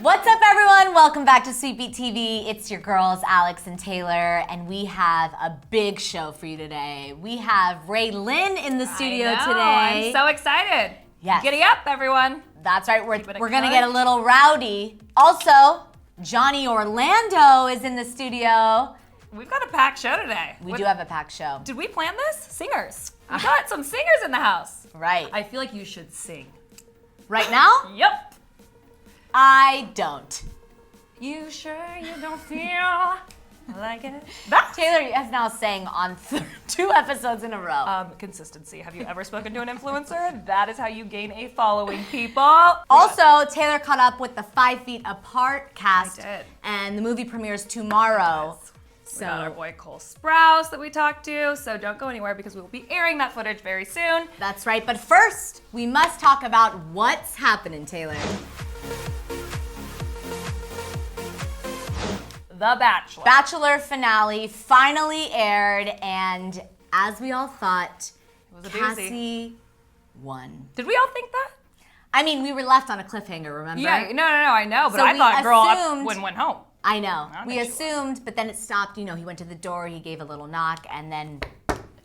What's up, everyone? Welcome back to SweetBeat TV. It's your girls, Alex and Taylor, and we have a big show for you today. We have RaeLynn in the studio today. I'm so excited. Yes. Giddy up, everyone. That's right. We're going to get a little rowdy. Also, Johnny Orlando is in the studio. We've got a packed show today. We do have a packed show. Did we plan this? Singers. We got some singers in the house. Right. I feel like you should sing. Right now? Yep. I don't. You sure you don't feel like it? Taylor has now sang on 2 episodes in a row. Consistency. Have you ever spoken to an influencer? That is how you gain a following, people. Also, Taylor caught up with the 5 Feet Apart cast. I did. And the movie premieres tomorrow. Yes. So We got our boy Cole Sprouse that we talked to, so don't go anywhere because we will be airing that footage very soon. That's right. But first, we must talk about what's happening, Taylor. The Bachelor. Bachelor finale finally aired, and as we all thought, It was a doozy. Cassie won. Did we all think that? I mean, we were left on a cliffhanger, remember? Yeah, no, I know, but So I we thought girl up assumed- went home. I know. I don't We think she assumed, but then it stopped. You know, he went to the door, he gave a little knock, and then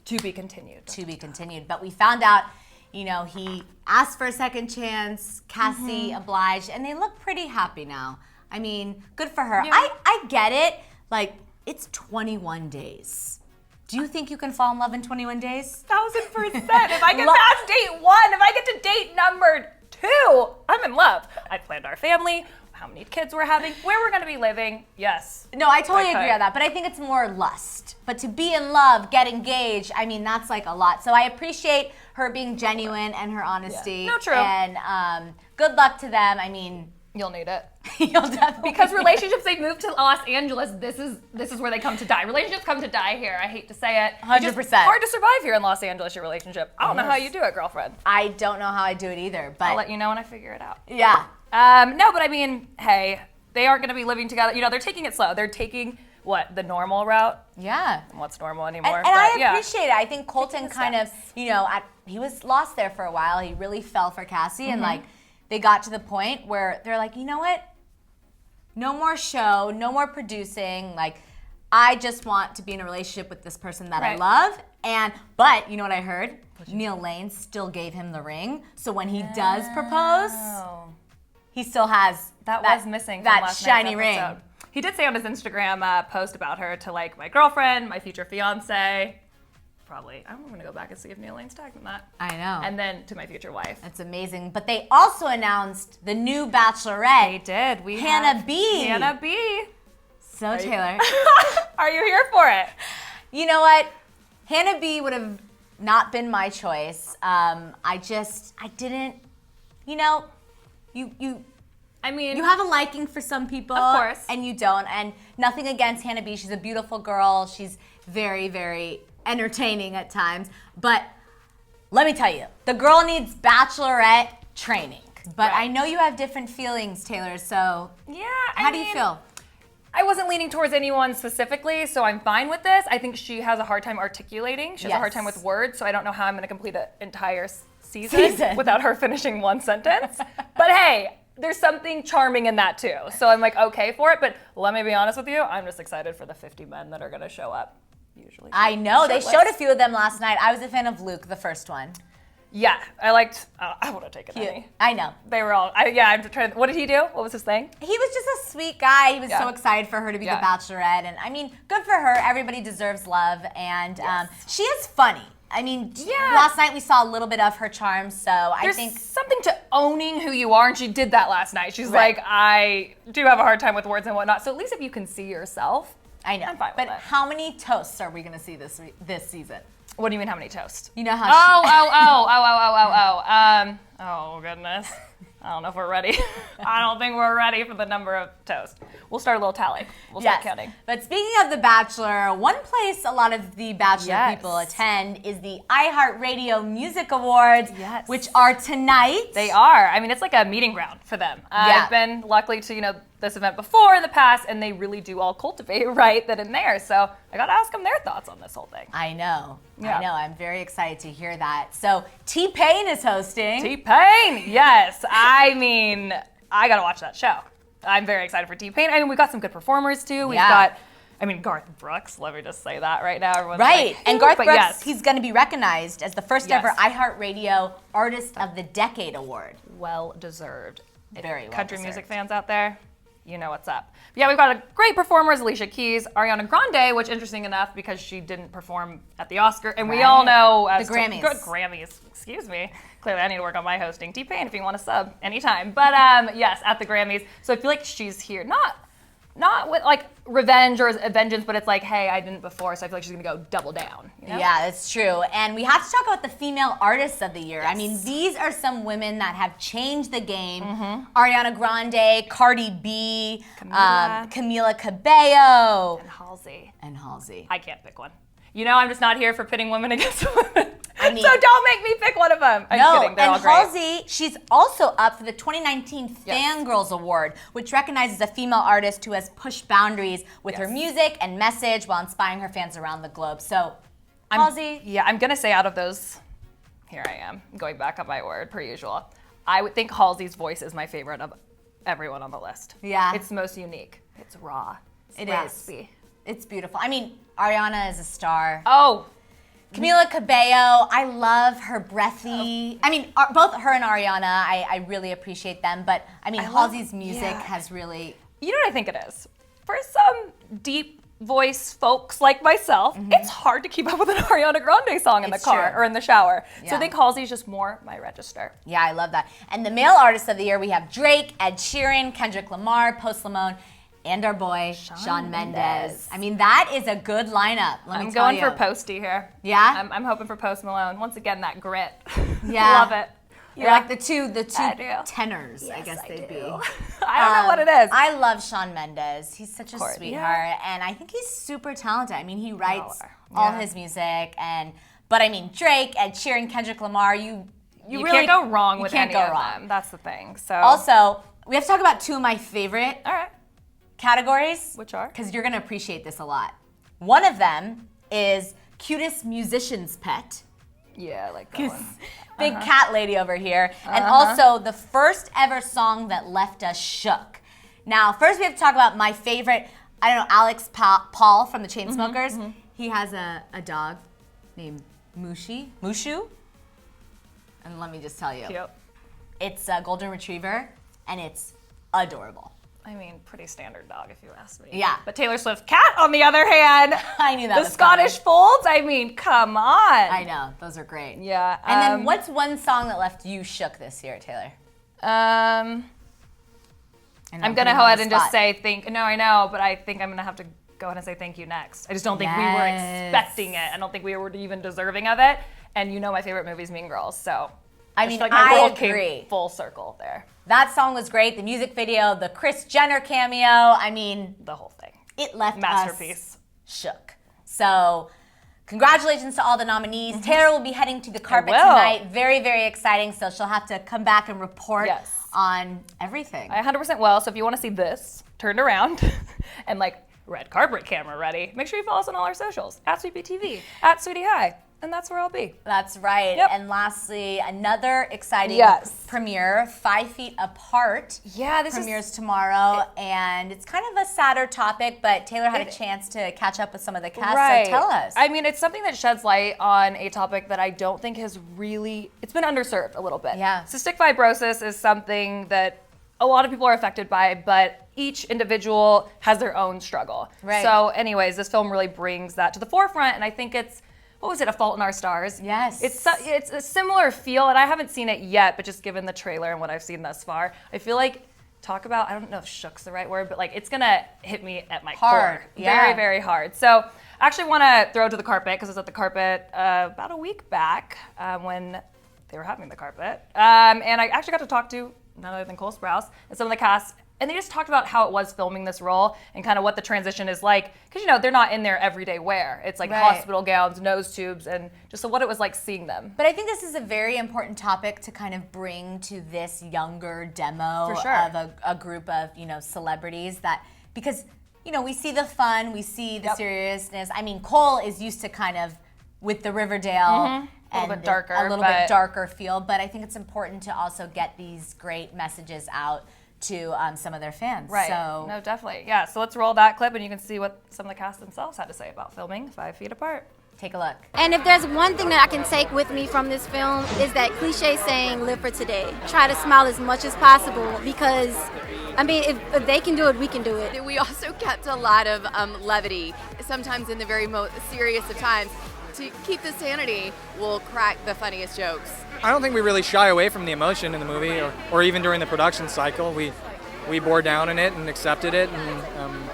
To be continued. to be continued. But we found out, you know, he asked for a second chance, Cassie obliged, and they look pretty happy now. I mean, good for her. Yeah. I get it. Like, it's 21 days. Do you think you can fall in love in 21 days? 1000%. If I get past date 1, if I get to date number 2, I'm in love. I planned our family, how many kids we're having, where we're going to be living. Yes. No, I totally Okay. agree on that, but I think it's more lust. But to be in love, get engaged, I mean, that's like a lot. So I appreciate her being genuine and her honesty. No, true. And good luck to them. I mean, You'll need it. you'll definitely Because relationships, they move to Los Angeles, this is where they come to die. Relationships come to die here. I hate to say it. 100%. It's just hard to survive here in Los Angeles, your relationship. I don't know how you do it, girlfriend. I don't know how I do it either, but I'll let you know when I figure it out. yeah. No, but I mean, hey, they aren't going to be living together. You know, they're taking it slow. They're taking, the normal route? Yeah. What's normal anymore? And I but, yeah. appreciate it. I think Colton the kind of, steps. you know, he was lost there for a while. He really fell for Cassie, and like they got to the point where they're like, you know what? No more show, no more producing. Like, I just want to be in a relationship with this person that I Right. love. But you know what I heard? Neil Lane still gave him the ring. So when he does propose, Oh. he still has That was missing from that last shiny night's ring. episode. He did say on his Instagram post about her to like my girlfriend, my future fiance. Probably. I'm going to go back and see if Neil Lane's tagged in that. I know. And then to my future wife. That's amazing. But they also announced the new Bachelorette. They did. We Hannah have B. Hannah B. So Taylor, Are you here for it? you know what? Hannah B would have not been my choice. I didn't, you know, you I mean, have a liking for some people. Of course. And you don't. And nothing against Hannah B. She's a beautiful girl. She's very, very entertaining at times. But let me tell you, the girl needs Bachelorette training. But Right. I know you have different feelings, Taylor, so yeah. how do you feel? I wasn't leaning towards anyone specifically, so I'm fine with this. I think she has a hard time articulating. She has a hard time with words, so I don't know how I'm going to complete an entire season without her finishing one sentence. But hey, there's something charming in that too. So I'm like, okay for it, but let me be honest with you, I'm just excited for the 50 men that are going to show up. Usually. I know, they Shirtless. showed a few of them last night. I was a fan of Luke, the first one. Yeah, I liked, I would have taken any. I know. They were all, I'm trying to, what did he do? What was his thing? He was just a sweet guy. He was Yeah. so excited for her to be Yeah. the Bachelorette. And I mean, good for her. Everybody deserves love. And she is funny. I mean, Yeah. last night we saw a little bit of her charm. So I There's think something to owning who you are, and she did that last night. She's Right. like, I do have a hard time with words and whatnot. So at least if you can see yourself, I know. I'm fine but with it. how many toasts are we going to see this season? What do you mean, how many toasts? You know how Oh, goodness. I don't know if we're ready. I don't think we're ready for the number of toasts. We'll start a little tally. We'll start counting. But speaking of The Bachelor, one place a lot of the Bachelor Yes. people attend is the iHeartRadio Music Awards, Yes. which are tonight. They are. I mean, it's like a meeting ground for them. Yeah. I've been luckily to, this event before in the past, and they really do all cultivate right then and there. So I got to ask them their thoughts on this whole thing. I know. Yeah. I know. I'm very excited to hear that. So T-Pain is hosting. T-Pain, yes. I mean, I got to watch that show. I'm very excited for T-Pain. I mean, we've got some good performers too. We've got, Garth Brooks. Let me just say that right now. Everyone's right. Like, and Garth Brooks, he's going to be recognized as the first ever iHeartRadio Artist of the Decade Award. Well deserved. Very well Country deserved. music fans out there, you know what's up. But yeah, we've got great performers, Alicia Keys, Ariana Grande, which interesting enough because she didn't perform at the Oscar, and we all know as the Grammys. Grammys, excuse me. Clearly, I need to work on my hosting. T-Pain, if you want to sub, anytime. But yes, at the Grammys. So I feel like she's here, not with like revenge or a vengeance, but it's like, hey, I didn't before, so I feel like she's gonna go double down. You know? Yeah, that's true. And we have to talk about the Female Artists of the Year. Yes. I mean, these are some women that have changed the game. Ariana Grande, Cardi B, Camila Cabello. And Halsey. I can't pick one. You know, I'm just not here for pitting women against women. I mean, so don't make me pick one of them. I'm kidding. They're all great. Halsey, she's also up for the 2019 Fangirls Award, which recognizes a female artist who has pushed boundaries with her music and message while inspiring her fans around the globe. So, Halsey. I'm going to say out of those, here I am, going back on my word, per usual. I would think Halsey's voice is my favorite of everyone on the list. Yeah. It's the most unique. It's raw. It is. It's beautiful. I mean, Ariana is a star. Oh. Camila Cabello, I love her breathy. I mean, both her and Ariana, I really appreciate them. But I mean, Halsey's music has really... You know what I think it is? For some deep voice folks like myself, it's hard to keep up with an Ariana Grande song in the car or in the shower. So I think Halsey's just more my register. Yeah, I love that. And the Male Artists of the Year, we have Drake, Ed Sheeran, Kendrick Lamar, Post Malone, and our boy, Shawn Mendes. I mean, that is a good lineup, let me tell you. I'm going for Posty here. Yeah? I'm hoping for Post Malone. Once again, that grit. Yeah. Love it. You're like the two tenors, yes, I guess they'd be. I don't know what it is. I love Shawn Mendes. He's such a sweetheart, and I think he's super talented. I mean, he writes all his music, but I mean, Drake, Ed Sheeran, Kendrick Lamar, you really can't go wrong with any of them. That's the thing. So also, we have to talk about two of my favorite categories. Which are? Because you're going to appreciate this a lot. One of them is Cutest Musician's Pet. Yeah, I like that one. Big cat lady over here. And also the first ever song that left us shook. Now, first we have to talk about my favorite, Alex Paul from the Chainsmokers. He has a dog named Mushu. And let me just tell you. Cute. It's a golden retriever, and it's adorable. I mean, pretty standard dog if you ask me. Yeah. But Taylor Swift's cat, on the other hand. I knew that was The Scottish folds, I mean, come on. I know, those are great. Yeah. And then what's one song that left you shook this year, Taylor? I'm going to go ahead and just say no, I know, but I think I'm going to have to go ahead and say thank you next. I just don't think we were expecting it. I don't think we were even deserving of it. And you know my favorite movie is Mean Girls, so I mean, I agree. Came full circle there. That song was great. The music video, the Kris Jenner cameo. I mean, the whole thing. It left Masterpiece. us shook. So, congratulations to all the nominees. Taylor will be heading to the carpet tonight. Very, very exciting. So she'll have to come back and report on everything. I 100% will. So if you want to see this turned around and like red carpet camera ready, make sure you follow us on all our socials at SweetBeat TV, at Sweetie High. And that's where I'll be. That's right. Yep. And lastly, another exciting premiere, 5 Feet Apart. Yeah, this premieres tomorrow, and it's kind of a sadder topic, but Taylor had a chance to catch up with some of the cast, so tell us. I mean, it's something that sheds light on a topic that I don't think has really, it's been underserved a little bit. Yeah. Cystic fibrosis is something that a lot of people are affected by, but each individual has their own struggle. Right. So anyways, this film really brings that to the forefront, and I think it's, what was it, A Fault in Our Stars? Yes. It's a similar feel, and I haven't seen it yet, but just given the trailer and what I've seen thus far, I feel like, I don't know if shook's the right word, but like it's gonna hit me at my core. Very, very hard. So I actually want to throw it to the carpet, because I was at the carpet about a week back when they were having the carpet. And I actually got to talk to none other than Cole Sprouse and some of the cast, and they just talked about how it was filming this role and kind of what the transition is like. Because, they're not in their everyday wear. It's like hospital gowns, nose tubes, and just what it was like seeing them. But I think this is a very important topic to kind of bring to this younger demo of a group of, celebrities because, we see the fun, we see the seriousness. I mean, Cole is used to kind of with the Riverdale a little bit darker feel, but I think it's important to also get these great messages out to some of their fans. Right. So No, definitely. Yeah. So let's roll that clip and you can see what some of the cast themselves had to say about filming 5 Feet Apart. take a look. And if there's one thing that I can take with me from this film is that cliche saying, live for today. Try to smile as much as possible because, I mean, if they can do it, we can do it. We also kept a lot of levity, sometimes in the very most serious of times. To keep the sanity, we'll crack the funniest jokes. I don't think we really shy away from the emotion in the movie, or even during the production cycle. We bore down in it and accepted it, and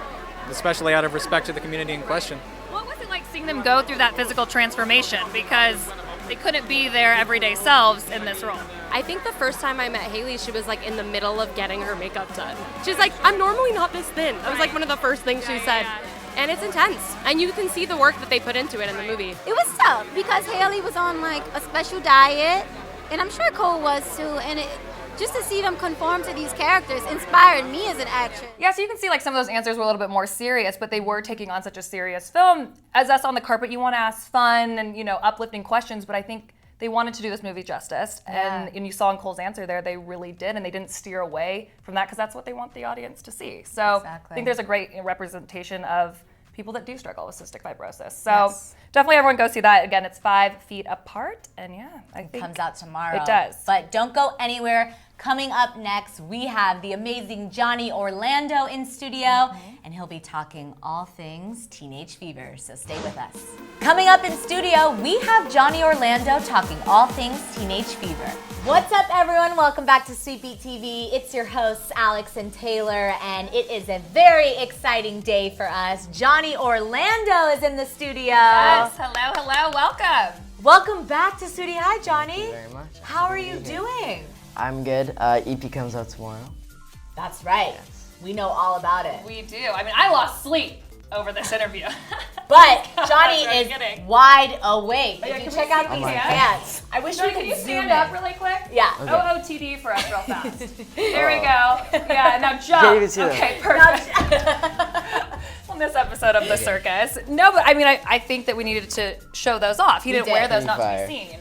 especially out of respect to the community in question. What was it like seeing them go through that physical transformation? Because they couldn't be their everyday selves in this role. I think the first time I met Haley, she was like in the middle of getting her makeup done. She's like, I'm normally not this thin. That was like one of the first things she said. And it's intense. And you can see the work that they put into it in the movie. It was tough because Haley was on like a special diet, and I'm sure Cole was too. And just to see them conform to these characters inspired me as an actress. Yeah, so you can see like some of those answers were a little bit more serious, but they were taking on such a serious film. As us on the carpet, you want to ask fun and, uplifting questions, but I think they wanted to do this movie justice. Yeah. And you saw in Cole's answer there, they really did, and they didn't steer away from that because that's what they want the audience to see. So Exactly. I think there's a great representation of people that do struggle with cystic fibrosis. So definitely everyone go see that. Again, it's 5 Feet Apart, and I think Comes out tomorrow. It does. But don't go anywhere. Coming up next, we have the amazing Johnny Orlando in studio, and he'll be talking all things teenage fever, so stay with us. Coming up in studio, we have Johnny Orlando talking all things teenage fever. What's up, everyone? Welcome back to SweetBeat TV. It's your hosts, Alex and Taylor, and it is a very exciting day for us. Johnny Orlando is in the studio. Yes, hello, welcome. Welcome back to studio. Hi, Johnny. Thank you very much. How are you doing? I'm good. EP comes out tomorrow. That's right. Yes. We know all about it. We do. I mean, I lost sleep over this interview. But Johnny I'm is kidding. wide awake. Yeah, If you can check we out see these these hands, I wish Johnny, we could can you zoom stand up in. really quick? Yeah. Okay. OOTD for us real fast. There we go. Yeah, now jump. Can't even see that. Okay, perfect. On this episode of The Circus. No, but I mean, I think that we needed to show those off. He didn't did. wear those not to Fire. be seen,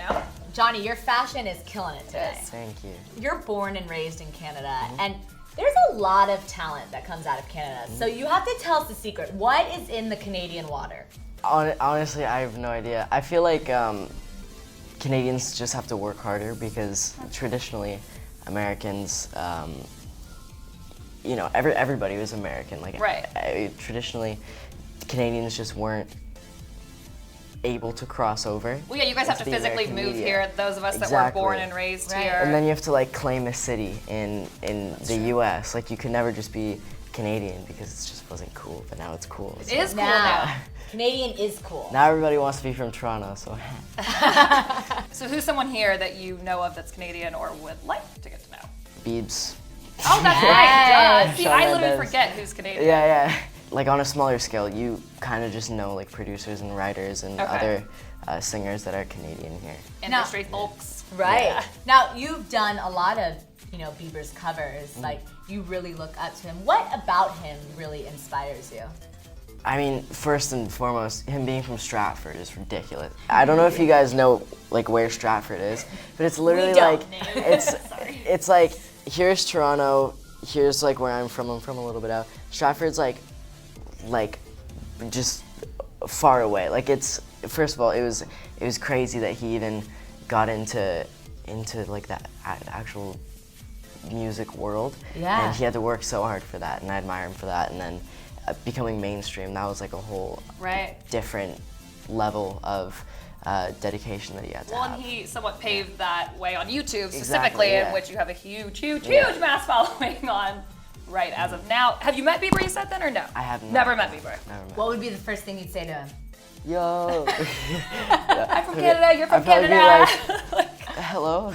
Johnny, your fashion is killing it today. Thank you. You're born and raised in Canada, and there's a lot of talent that comes out of Canada. So you have to tell us the secret. What is in the Canadian water? Honestly, I have no idea. I feel like Canadians just have to work harder because traditionally Americans, everybody was American. Like, Right. Traditionally, Canadians just weren't able to cross over. Well, yeah, you guys have to into the physically American move media. here. Those of us that Exactly. were born and raised Right. here. And then you have to like claim a city in the U.S. Like you could never just be Canadian because it just wasn't cool. But now it's cool. it is cool now. Canadian is cool. Now everybody wants to be from Toronto, so. So who's someone here that you know of that's Canadian or would like to get to know? Beebs. Oh, that's Yes. right. Duh. See, Shawn I literally Mendes. forget who's Canadian. Yeah. Like on a smaller scale, you kind of just know like producers and writers and Okay. other singers that are Canadian here. Industry folks. Right. Yeah. Now, you've done a lot of, Bieber's covers. Like, you really look up to him. What about him really inspires you? I mean, first and foremost, him being from Stratford is ridiculous. I don't know if you guys know like where Stratford is, but it's literally We don't. like it's like here's Toronto, here's like where I'm from a little bit out. Stratford's like just far away. Like it's first of all, it was crazy that he even got into like that actual music world. Yeah. And he had to work so hard for that, and I admire him for that. And then becoming mainstream, that was like a whole Right. different level of dedication that he had to Well, have. and he somewhat paved that way on YouTube specifically, Exactly, yeah. in which you have a huge Yeah. mass following on right as of now. Have you met Bieber, you said then, or no? I have not. Never met Bieber. Never met. What would be the first thing you'd say to him? Yo. I'm from Canada, you're from I'd probably be Canada. Hello.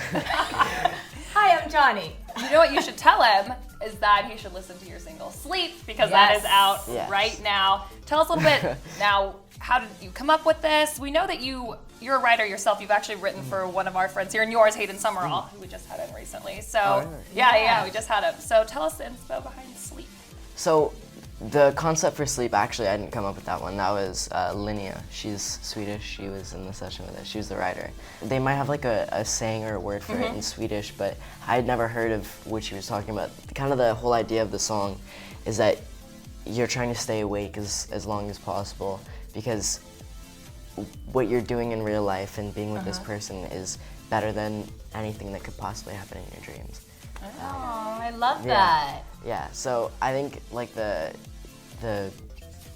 Hi, I'm Johnny. You know what you should tell him is that he should listen to your single Sleep because that is Yes. out Yes. right now. Tell us a little bit now, how did you come up with this? We know that you're a writer yourself. You've actually written for one of our friends here and yours, Hayden Summerall, who we just had in recently. So Oh, really? yeah, we just had him. So tell us the info behind Sleep. So The concept for Sleep, actually, I didn't come up with that one. That was Linnea. She's Swedish. She was in the session with us. She was the writer. They might have like a saying or a word for it in Swedish, but I had never heard of what she was talking about. Kind of the whole idea of the song is that you're trying to stay awake as long as possible, because what you're doing in real life and being with this person is better than anything that could possibly happen in your dreams. Oh, I love that. Yeah, so I think like the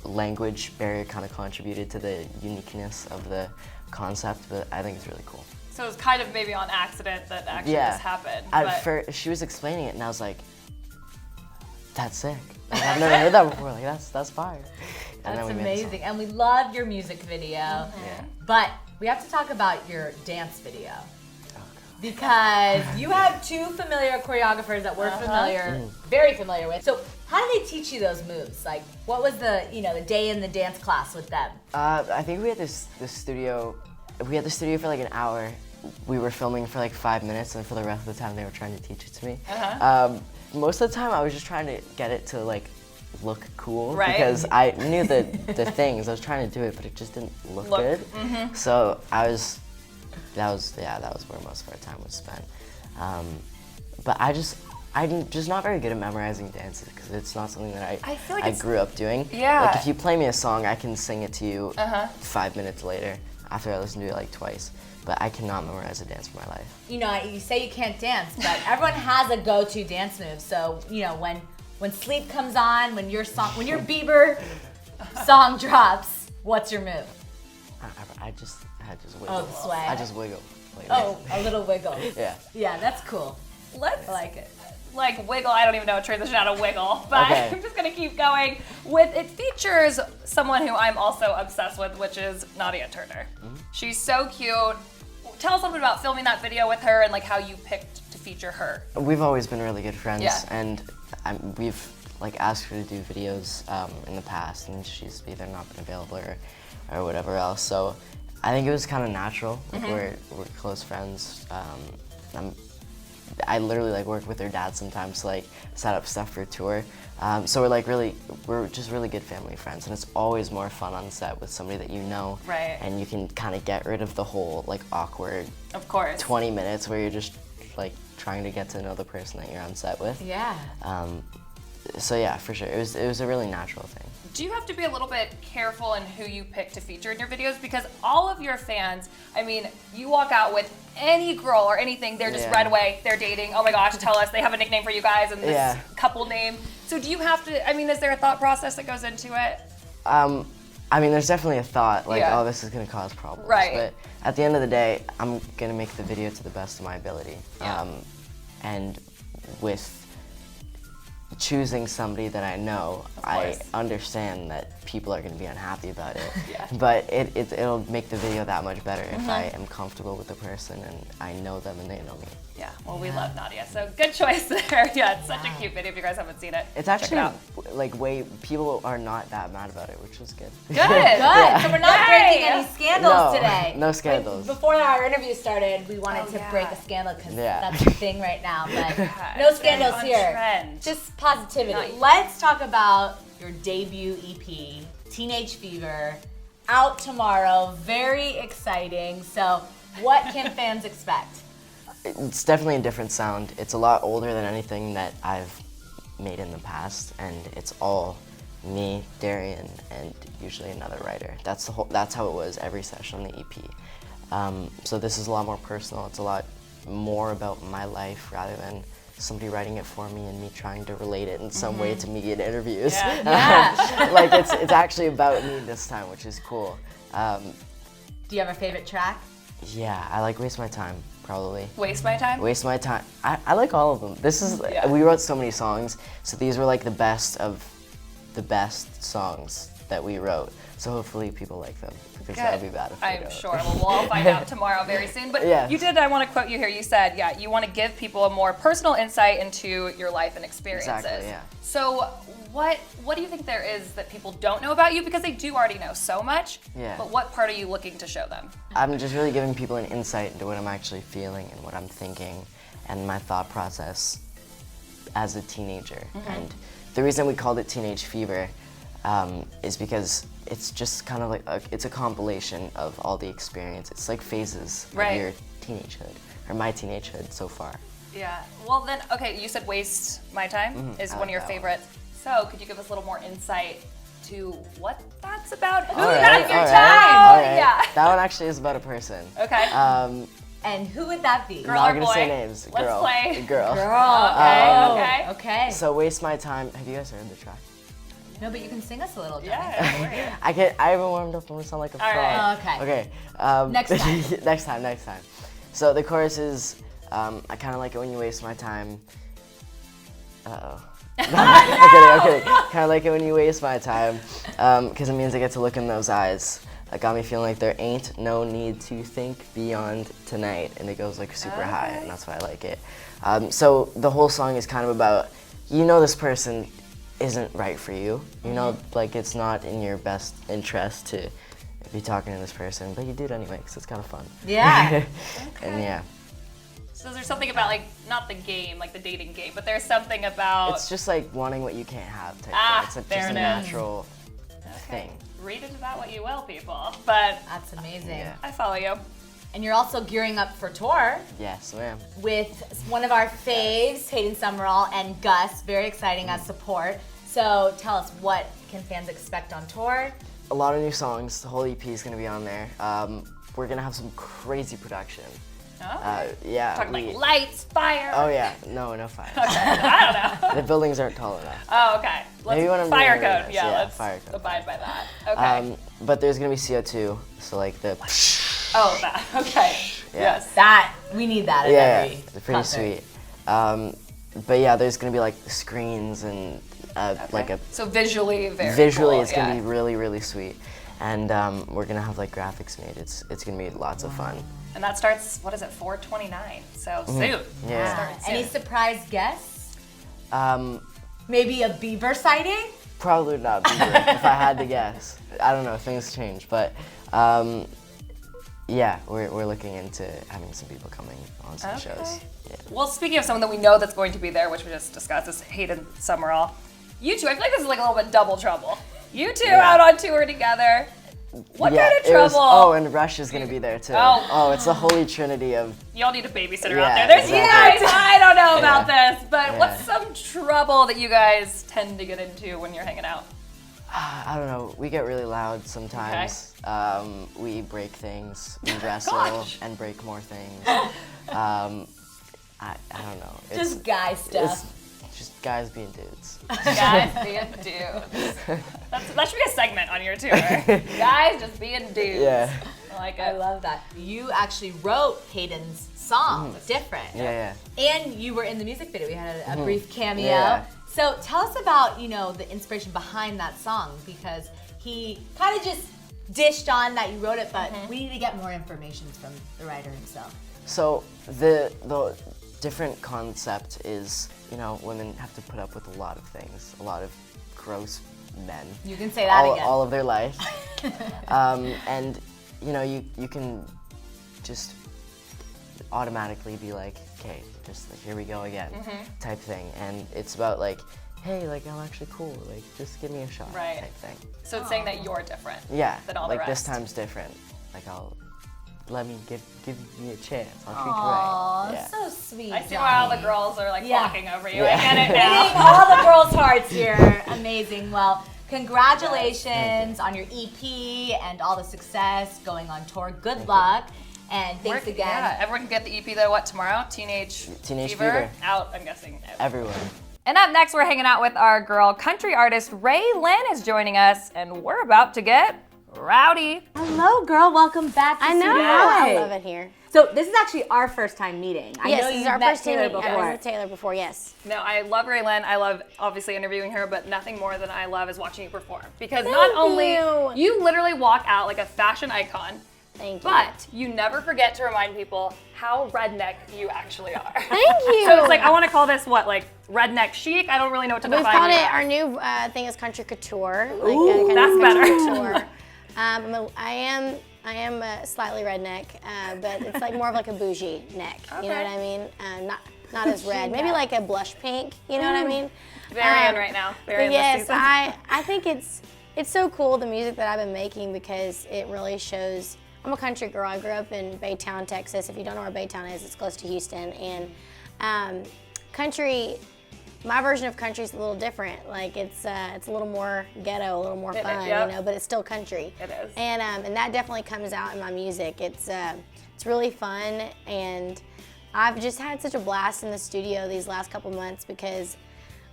language barrier kind of contributed to the uniqueness of the concept, but I think it's really cool. So it was kind of maybe on accident that actually this happened. She was explaining it and I was like, that's sick. Like, I've never heard that before. Like that's fire. And that's amazing. And we love your music video. But we have to talk about your dance video. Because you have two familiar choreographers that we're very familiar with. So how did they teach you those moves? Like, what was the day in the dance class with them? I think we had the studio for like an hour. We were filming for like 5 minutes, and for the rest of the time they were trying to teach it to me. Most of the time I was just trying to get it to like look cool, because I knew the things. I was trying to do it, but it just didn't look good. So that was where most of our time was spent. But I'm just not very good at memorizing dances, because it's not something that I feel like I grew up doing. Yeah. Like if you play me a song, I can sing it to you 5 minutes later after I listen to it like twice. But I cannot memorize a dance for my life. You say you can't dance, but everyone has a go-to dance move. So when Sleep comes on, when your Bieber song drops, what's your move? I just wiggle. Oh, the sway. I just wiggle. A little wiggle. Yeah. Yeah, that's cool. I like it. Like wiggle, I don't even know a transition how to wiggle, but Okay. I'm just gonna keep going. It features someone who I'm also obsessed with, which is Nadia Turner. She's so cute. Tell us a little bit about filming that video with her and like how you picked to feature her. We've always been really good friends, and we've like asked her to do videos in the past, and she's either not been available or whatever else. So I think it was kind of natural. Like we're close friends. I literally like work with her dad sometimes to like set up stuff for a tour. So we're just really good family friends, and it's always more fun on set with somebody that you know. Right. And you can kind of get rid of the whole like awkward Of course. 20 minutes where you're just like trying to get to know the person that you're on set with. Yeah. So yeah, for sure, it was a really natural thing. Do you have to be a little bit careful in who you pick to feature in your videos? Because all of your fans, I mean, you walk out with any girl or anything, they're just right away, they're dating. Oh my gosh, tell us, they have a nickname for you guys and this couple name. So do you have to, I mean, is there a thought process that goes into it? I mean, there's definitely a thought, like, oh, this is gonna cause problems. Right. But at the end of the day, I'm gonna make the video to the best of my ability. Yeah. And with choosing somebody that I know, I understand that people are going to be unhappy about it. But it'll make the video that much better if I am comfortable with the person and I know them and they know me. Yeah, well, we love Nadia, so good choice there. Yeah, it's such a cute video if you guys haven't seen it. It's actually, like, people are not that mad about it, which was good. Good. So we're not breaking any scandals today. No scandals. Before our interview started, we wanted to break a scandal because that's the thing right now. But no scandals here. Trend. Just positivity. Let's talk about your debut EP, Teenage Fever, out tomorrow. Very exciting. So what can fans expect? It's definitely a different sound. It's a lot older than anything that I've made in the past, and it's all me, Darian, and usually another writer. That's how it was every session on the EP. So this is a lot more personal. It's a lot more about my life rather than somebody writing it for me and me trying to relate it in some way to me in interviews. Like it's actually about me this time, which is cool. Do you have a favorite track? Yeah, I like Waste My Time, probably. Waste My Time? Waste My Time. I like all of them. This is, we wrote so many songs, so these were like the best of the best songs that we wrote. So hopefully people like them, because that would be bad if they don't. I'm sure. Well, we'll all find out tomorrow very soon. But you did, I want to quote you here, you said, you want to give people a more personal insight into your life and experiences. Exactly, yeah. So what do you think there is that people don't know about you? Because they do already know so much, but what part are you looking to show them? I'm just really giving people an insight into what I'm actually feeling and what I'm thinking and my thought process as a teenager. And the reason we called it Teenage Fever is because it's just kind of like it's a compilation of all the experience. It's like phases of your teenagehood, or my teenagehood so far. Yeah. Well then, okay, you said Waste My Time is one of your favorites. So could you give us a little more insight to what that's about? Who got your time? All right. Yeah. That one actually is about a person. Okay. And who would that be? Girl not or gonna boy? say names. Let's Girl. play. Girl. Okay. So Waste My Time. Have you guys heard the track? No, but you can sing us a little. Yeah. I haven't warmed up. I'm gonna sound like a fraud. right. Okay. Okay. Next time. Next time. So the chorus is, I kind of like it when you waste my time. I'm kidding. Kind of like it when you waste my time, because it means I get to look in those eyes. That got me feeling like there ain't no need to think beyond tonight, and it goes like super high, and that's why I like it. So the whole song is kind of about, this person isn't right for you. Like it's not in your best interest to be talking to this person, but you do it anyway because it's kind of fun. Yeah. And yeah. So there's something about like, not the game, like the dating game, but there's something about... It's just like wanting what you can't have type thing. It's like there just a it is. natural thing. Read into that what you will, people. But That's amazing. Yeah. I follow you. And you're also gearing up for tour Yes, ma'am. with one of our faves, Hayden Summerall and Gus. Very exciting as support. So tell us, what can fans expect on tour? A lot of new songs. The whole EP is going to be on there. We're going to have some crazy production. Oh. Yeah. Talking like lights, fire. Oh yeah. No fire. I don't know. The buildings aren't tall enough. Oh, okay. Maybe when I'm fire doing it, code. yes. Yeah, Yeah, let's fire code. abide by that. Okay. But there's going to be CO2. So like the... Oh, that. Okay. Yeah. Yes. That, we need that at Yeah, every it's pretty concert. sweet. But yeah, there's going to be like screens and like a... So visually very Visually, cool, it's going to be really, really sweet. And we're going to have like graphics made. It's going to be lots of fun. And that starts, what is it, 4/29? So soon. Yeah. Starting soon. Any surprise guests? Um, Maybe a beaver sighting? Probably not Bieber, if I had to guess. I don't know, things change. But yeah, we're looking into having some people coming on some shows. Yeah. Well, speaking of someone that we know that's going to be there, which we just discussed, is Hayden Summerall. You two, I feel like this is like a little bit double trouble. You two out on tour together. What kind of trouble? And Rush is going to be there too. Oh. It's the holy trinity of... Y'all need a babysitter Yeah, out there. There's exactly. you guys. I don't know about this, but Yeah. what's some trouble that you guys tend to get into when you're hanging out? I don't know, we get really loud sometimes. We break things, we wrestle Gosh. and break more things. I don't know. Just guy stuff. It's just guys being dudes. Guys being dudes. That should be a segment on your tour. Guys just being dudes. Yeah. I like it. I love that. You actually wrote Hayden's song, Different. Yeah. And you were in the music video. We had a brief cameo. Yeah. So tell us about, the inspiration behind that song, because he kind of just dished on that you wrote it, but we need to get more information from the writer himself. So the different concept is, women have to put up with a lot of things, a lot of gross men. You can say that again. All of their life. And you can just automatically be like, okay, just like, here we go again, type thing. And it's about like, hey, like I'm actually cool, like just give me a shot, Right. type thing. So it's saying that you're different. Yeah, Than all like the this rest. time's different. Like let me give me a chance. I'll treat Aw, you right. Yeah. so sweet. I see why all the girls are like Yeah. flocking over you. Yeah. I get it Hitting now. all the girls' hearts here. Amazing. Well, congratulations on your EP and all the success going on tour. Good luck. And thanks again. Yeah, everyone can get the EP though, tomorrow? Teenage Fever. Out, I'm guessing. Everyone. And up next, we're hanging out with our girl country artist RaeLynn is joining us, and we're about to get rowdy. Hello, girl. Welcome back to I know. I love it here. So this is actually our first time meeting. I know Yes, this is you've our met first time Taylor meeting. before. I've met Taylor before, yes. No, I love RaeLynn. I love obviously interviewing her, but nothing more than I love is watching you perform. Because not only you literally walk out like a fashion icon, Thank you. but you never forget to remind people how redneck you actually are. Thank you. So it's like, I want to call this what, like redneck chic? I don't really know what to We've define called you it, as. our new thing is country couture. Ooh, that's better. Couture. I am slightly redneck, but it's like more of like a bougie neck. You know what I mean? Not not as red. Maybe like a blush pink. You know what I mean? Very in right now. Very in yes, this season. I think it's so cool, the music that I've been making, because it really shows. I'm a country girl. I grew up in Baytown, Texas. If you don't know where Baytown is, it's close to Houston. And country, my version of country is a little different. Like it's a little more ghetto, a little more fun, yep. you know. But it's still country. It is. And that definitely comes out in my music. It's really fun, and I've just had such a blast in the studio these last couple months because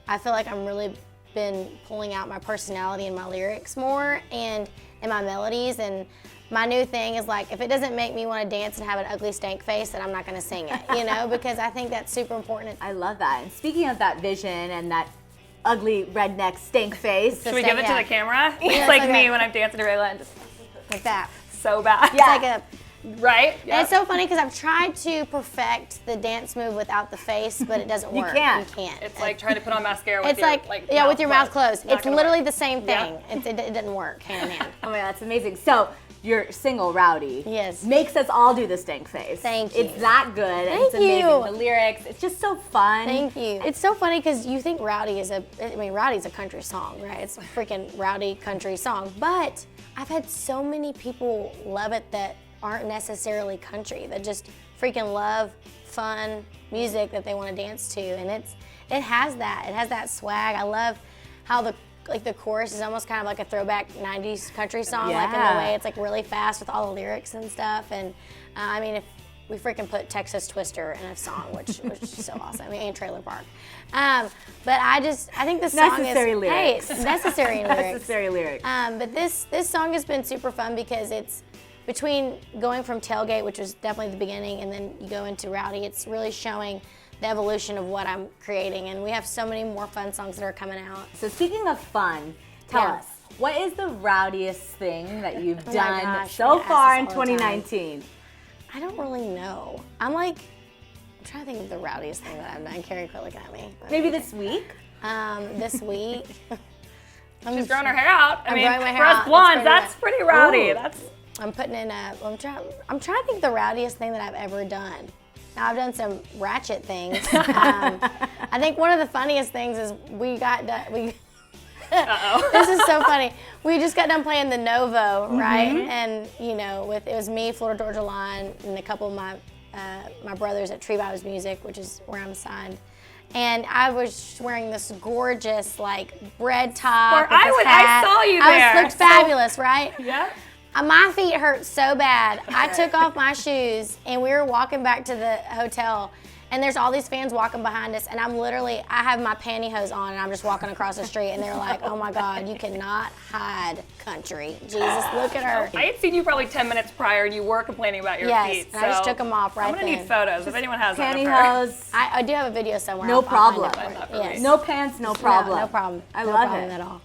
I feel like I'm really been pulling out my personality in my lyrics more and in my melodies. And my new thing is like, if it doesn't make me want to dance and have an ugly stank face, then I'm not going to sing it, you know, because I think that's super important. I love that. And speaking of that vision and that ugly redneck stank face. Should we give it to the camera? Yeah, It's like me when I'm dancing to RaeLynn. Just like that. so bad. It's like a, right? and it's so funny because I've tried to perfect the dance move without the face, but it doesn't work. can't. You can't. It's like trying to put on mascara with It's your like with your mouth closed. Not It's gonna literally work. the same thing. Yeah. It doesn't work hand in hand. Oh my God, that's amazing. So your single Rowdy Yes. makes us all do the stank face. Thank you. It's that good. And Thank it's amazing. you. The lyrics, it's just so fun. Thank you. It's so funny because you think Rowdy's a country song, right? It's a freaking rowdy country song. But I've had so many people love it that aren't necessarily country, that just freaking love fun music that they want to dance to. And it has that swag. I love how the chorus is almost kind of like a throwback 90s country song, like in the way it's like really fast with all the lyrics and stuff. And I mean, if we freaking put Texas Twister in a song, which is so awesome. I mean, and Trailer Park. But I think this song Necessary is lyrics. Hey, it's necessary lyrics. Necessary lyrics. But this song has been super fun because it's between going from Tailgate, which was definitely the beginning, and then you go into Rowdy. It's really showing the evolution of what I'm creating, and we have so many more fun songs that are coming out. So speaking of fun, tell Yeah. us, what is the rowdiest thing that you've my done gosh, so I get far asked in this all the time. 2019? I don't really know. I'm trying to think of the rowdiest thing that I've done. Carrie, quit looking at me. Maybe this week? This week. She's growing her hair out. I mean, growing my hair for us out. It's blondes, pretty that's rad. pretty rowdy. Ooh. That's I'm putting in I'm trying to think of the rowdiest thing that I've ever done. Now I've done some ratchet things. I think one of the funniest things is we got done. This is so funny. We just got done playing the Novo, right? And it was me, Florida Georgia Line, and a couple of my brothers at Tree Vibes Music, which is where I'm signed. And I was wearing this gorgeous bread top. with this hat. I saw you there. I looked fabulous, right? yeah. My feet hurt so bad. I took off my shoes and we were walking back to the hotel, and there's all these fans walking behind us, and I have my pantyhose on and I'm just walking across the street, and they're like, oh my God, you cannot hide country. Jesus, look at her. I had seen you probably 10 minutes prior, and you were complaining about your Yes, feet. and I just so took them off right I'm gonna then. need photos if anyone has that. Pantyhose. I do have a video somewhere. No I'll find problem. it for you. Yes. No pants, no problem. No problem. I no love problem it. at all.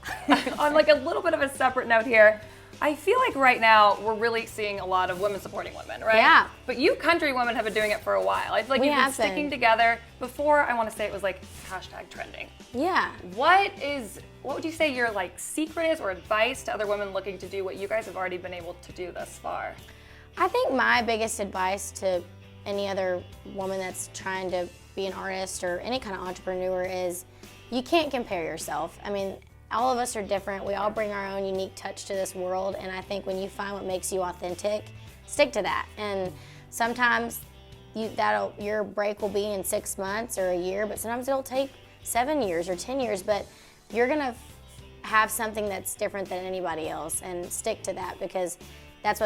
On a little bit of a separate note here, I feel like right now we're really seeing a lot of women supporting women, right? Yeah. But you country women have been doing it for a while. I feel like We you've been have been. sticking together. Before, I want to say it was #trending. Yeah. What would you say your secret is or advice to other women looking to do what you guys have already been able to do thus far? I think my biggest advice to any other woman that's trying to be an artist or any kind of entrepreneur is you can't compare yourself. I mean, all of us are different. We all bring our own unique touch to this world, and I think when you find what makes you authentic, stick to that. And sometimes your break will be in 6 months or a year, but sometimes it'll take 7 years or 10 years, but you're gonna have something that's different than anybody else, and stick to that, because that's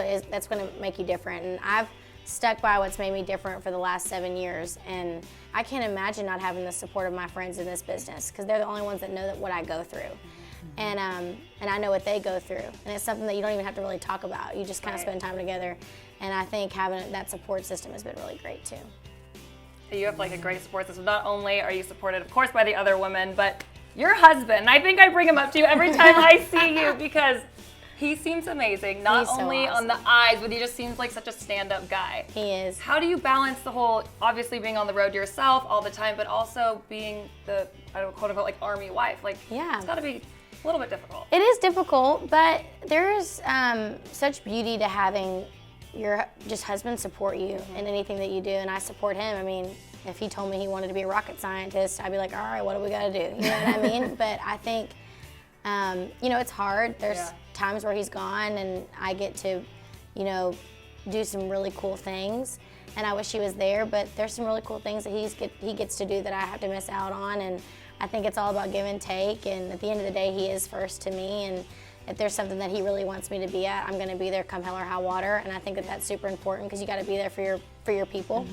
gonna make you different. And I've stuck by what's made me different for the last 7 years, and I can't imagine not having the support of my friends in this business, because they're the only ones that know what I go through. And I know what they go through, and it's something that you don't even have to really talk about. You just kind of spend time together, and I think having that support system has been really great too. You have a great support system. Not only are you supported, of course, by the other women, but your husband. I think I bring him up to you every time I see you because he seems amazing. Not He's so only on the eyes, but he just seems like such a stand-up guy. He is. How do you balance the whole, obviously being on the road yourself all the time, but also being the, quote unquote, army wife? Yeah. It's got to be a little bit difficult. It is difficult, but there's such beauty to having your husband support you in anything that you do, and I support him. I mean, if he told me he wanted to be a rocket scientist, I'd be like, all right, what do we got to do? You know what I mean? But I think, you know, it's hard. There's times where he's gone and I get to, you know, do some really cool things. And I wish he was there, but there's some really cool things that he gets to do that I have to miss out on. And I think it's all about give and take. And at the end of the day, he is first to me. And if there's something that he really wants me to be at, I'm going to be there come hell or high water. And I think that that's super important because you got to be there for your people.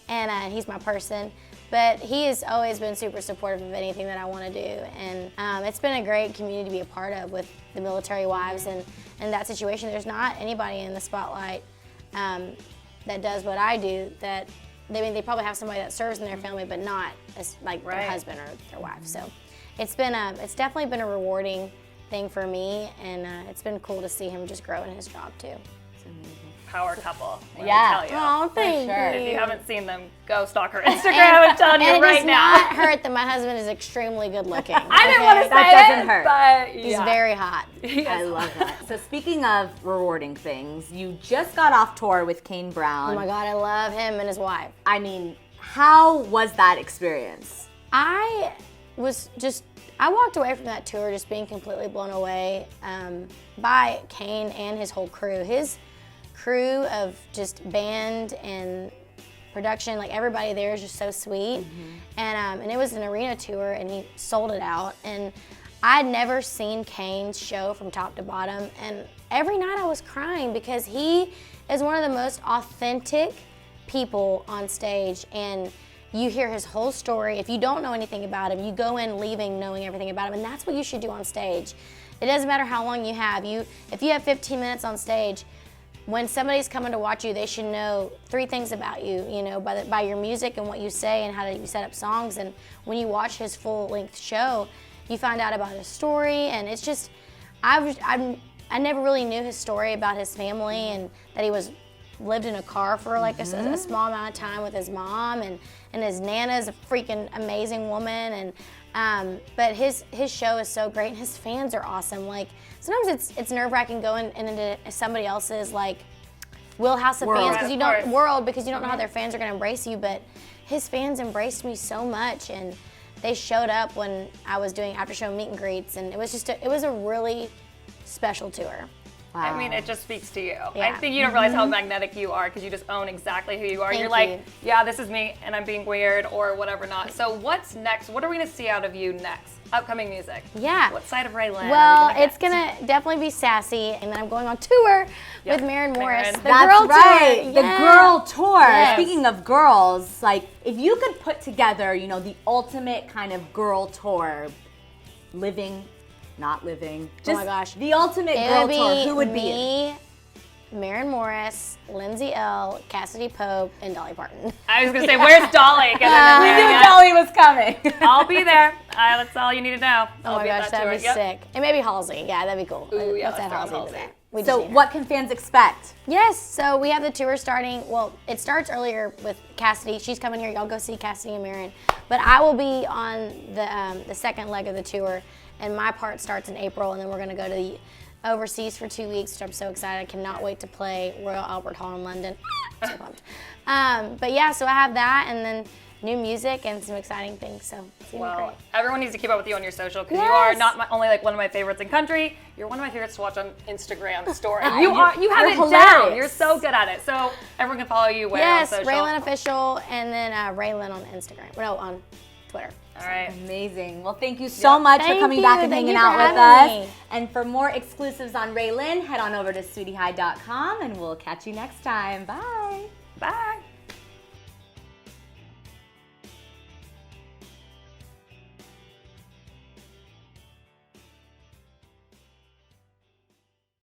And he's my person. But he has always been super supportive of anything that I want to do. And it's been a great community to be a part of with the military wives. And in that situation, there's not anybody in the spotlight that does what I do. That they probably have somebody that serves in their family, but not as, like their husband or their wife. So it's definitely been a rewarding thing for me, and it's been cool to see him just grow in his job too. It's amazing. Power couple. Yeah. Oh, thank you. If you haven't seen them, go stalk her Instagram. I'm telling you right now. It does not hurt that my husband is extremely good looking. I didn't want to say that doesn't hurt. But he's very hot. I love that. So speaking of rewarding things, you just got off tour with Kane Brown. Oh my God, I love him and his wife. I mean, how was that experience? I walked away from that tour just being completely blown away by Kane and his whole crew. His crew of just band and production, like everybody there is just so sweet. And it was an arena tour and he sold it out. And I'd never seen Kane's show from top to bottom. And every night I was crying because he is one of the most authentic people on stage. And you hear his whole story. If you don't know anything about him, you go in leaving knowing everything about him, and that's what you should do on stage. It doesn't matter how long you have. If you have 15 minutes on stage, when somebody's coming to watch you, they should know 3 things about you, you know, by your music and what you say and how you set up songs. And when you watch his full-length show, you find out about his story, and it's just, I never really knew his story about his family and that he lived in a car for like a small amount of time with his mom, and his Nana's a freaking amazing woman, and but his show is so great and his fans are awesome. Like sometimes it's nerve-wracking going into somebody else's like wheelhouse of fans because you don't know how their fans are going to embrace you, but his fans embraced me so much, and they showed up when I was doing after show meet and greets, and it was a really special tour. Wow. I mean, it just speaks to you. Yeah. I think you don't realize how magnetic you are because you just own exactly who you are. You're like, yeah, this is me, and I'm being weird or whatever not. So what's next? What are we going to see out of you next? Upcoming music. Yeah. What side of RaeLynn? Well, it's going to definitely be sassy, and then I'm going on tour with Maren Morris. The That's girl right. tour. The girl tour. Yes. Speaking of girls, like if you could put together, you know, the ultimate kind of girl tour, living, not living. Just oh my gosh. The ultimate girl tour. Who would be it? Maren Morris, Lindsay L, Cassidy Pope, and Dolly Parton. I was going to say, where's Dolly? We knew Dolly was coming. I'll be there. That's all you need to know. Oh my gosh, that'd be sick. And maybe Halsey. Yeah, that'd be cool. Ooh, yeah, let's add Halsey to that. So what can fans expect? Yes, so we have the tour starting. Well, it starts earlier with Cassidy. She's coming here. Y'all go see Cassidy and Maren. But I will be on the second leg of the tour, and my part starts in April, and then we're going to go to the overseas for 2 weeks, which I'm so excited. I cannot wait to play Royal Albert Hall in London. So pumped. But yeah, so I have that, and then new music and some exciting things. So it's gonna be great. Everyone needs to keep up with you on your social because you are not only like one of my favorites in country. You're one of my favorites to watch on Instagram story. You have it hilarious. Down. You're so good at it. So everyone can follow you where on social. RaeLynn Official, and then RaeLynn on Instagram. No, on Twitter. All right. Amazing. Well, thank you so much for coming back and hanging out with us. And for more exclusives on RaeLynn, head on over to SweetieHigh.com, and we'll catch you next time. Bye. Bye.